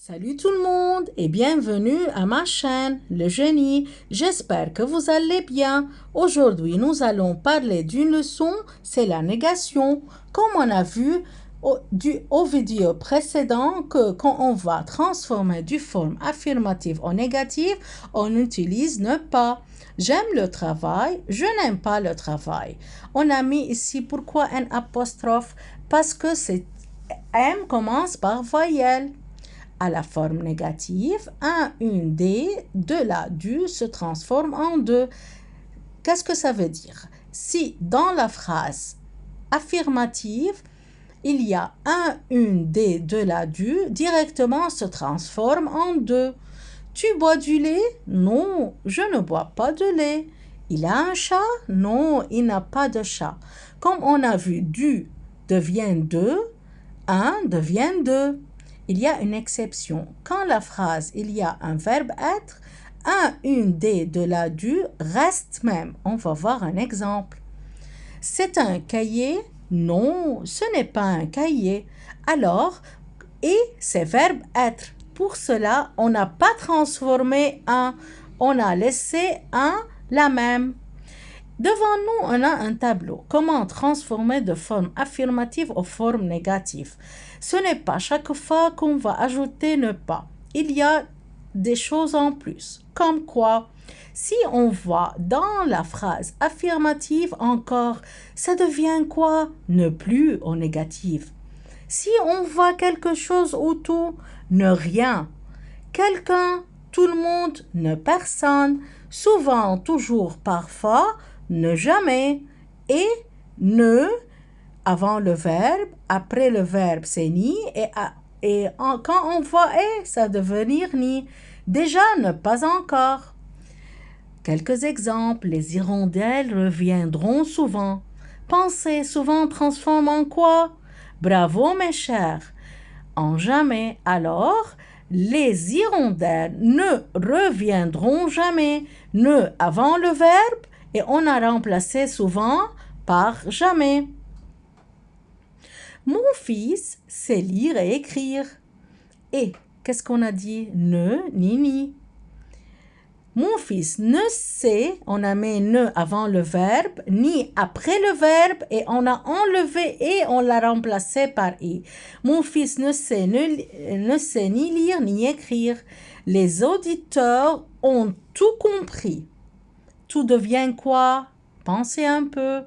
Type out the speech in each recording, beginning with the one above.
Salut tout le monde et bienvenue à ma chaîne, Le Génie. J'espère que vous allez bien. Aujourd'hui, nous allons parler d'une leçon, c'est la négation. Comme on a vu au vidéo précédent que quand on va transformer du forme affirmative en négative, on utilise ne pas. J'aime le travail, je n'aime pas le travail. On a mis ici pourquoi un apostrophe? Parce que c'est M commence par voyelle. À la forme négative, une D de la du se transforme en deux. Qu'est-ce que ça veut dire? Si dans la phrase affirmative, il y a une D de la du, directement se transforme en deux. Tu bois du lait? Non, je ne bois pas de lait. Il a un chat? Non, il n'a pas de chat. Comme on a vu, du devient deux, un devient deux. Il y a une exception. Quand la phrase, il y a un verbe être, une des de la du reste même. On va voir un exemple. C'est un cahier? Non, ce n'est pas un cahier. Alors, et c'est verbe être. Pour cela, on n'a pas transformé un, on a laissé un la même. Devant nous, on a un tableau. Comment transformer de forme affirmative aux formes négatives? Ce n'est pas chaque fois qu'on va ajouter ne pas. Il y a des choses en plus. Comme quoi, si on voit dans la phrase affirmative encore, ça devient quoi? Ne plus au négatif. Si on voit quelque chose ou tout, ne rien. Quelqu'un, tout le monde, ne personne. Souvent, toujours, parfois, ne jamais. Et ne avant le verbe, après le verbe c'est ni quand on voit ça devenir ni. Déjà ne pas encore. Quelques exemples. Les hirondelles reviendront souvent. Penser souvent transforme en quoi? Bravo mes chers. En jamais. Alors, les hirondelles ne reviendront jamais. Ne avant le verbe et on a remplacé souvent par jamais. Mon fils sait lire et écrire. Et qu'est-ce qu'on a dit? Ne, ni. Mon fils ne sait, on a mis ne avant le verbe, ni après le verbe, et on a enlevé et on l'a remplacé par i. Mon fils ne sait ni lire ni écrire. Les auditeurs ont tout compris. Tout devient quoi? Pensez un peu.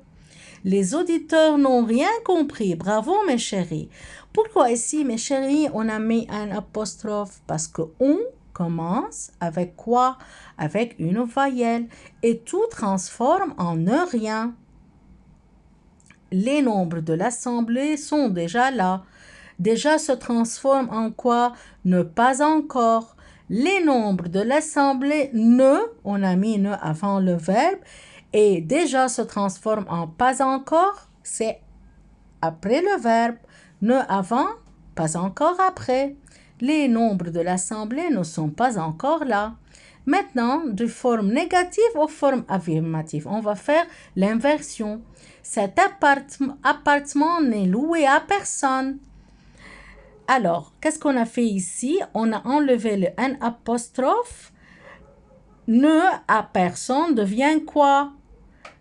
Les auditeurs n'ont rien compris. Bravo mes chéris. Pourquoi ici, mes chéris, on a mis un apostrophe? Parce que on commence avec quoi? Avec une voyelle. Et tout transforme en ne rien. Les nombres de l'assemblée sont déjà là. Déjà se transforment en quoi? Ne pas encore. Les nombres de l'assemblée ne, on a mis ne avant le verbe, et déjà se transforme en pas encore, c'est après le verbe. Ne avant, pas encore après. Les nombres de l'assemblée ne sont pas encore là. Maintenant, de forme négative aux formes affirmatives, on va faire l'inversion. Cet appartement n'est loué à personne. Alors, qu'est-ce qu'on a fait ici? On a enlevé le N apostrophe. Ne à personne devient quoi?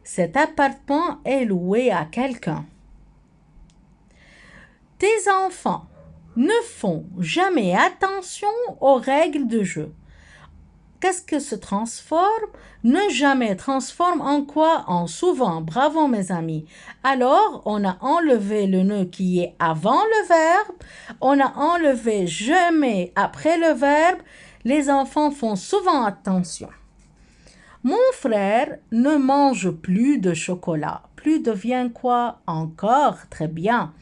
Cet appartement est loué à quelqu'un. Tes enfants ne font jamais attention aux règles de jeu. Qu'est-ce que se transforme? Ne jamais transforme en quoi? En souvent. Bravo mes amis. Alors, on a enlevé le ne qui est avant le verbe. On a enlevé jamais après le verbe. Les enfants font souvent attention. Mon frère ne mange plus de chocolat. Plus devient quoi? Encore. Très bien.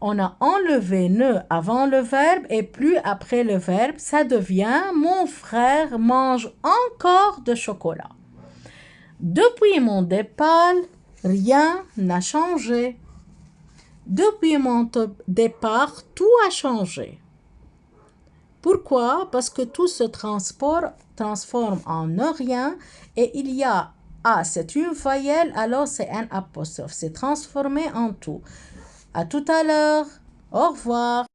On a enlevé ne avant le verbe et plus après le verbe, ça devient mon frère mange encore de chocolat. Depuis mon départ, rien n'a changé. Depuis mon départ, tout a changé. Pourquoi? Parce que tout se transforme en ne rien et il y a c'est une voyelle, alors c'est un apostrophe. C'est transformé en tout. À tout à l'heure. Au revoir.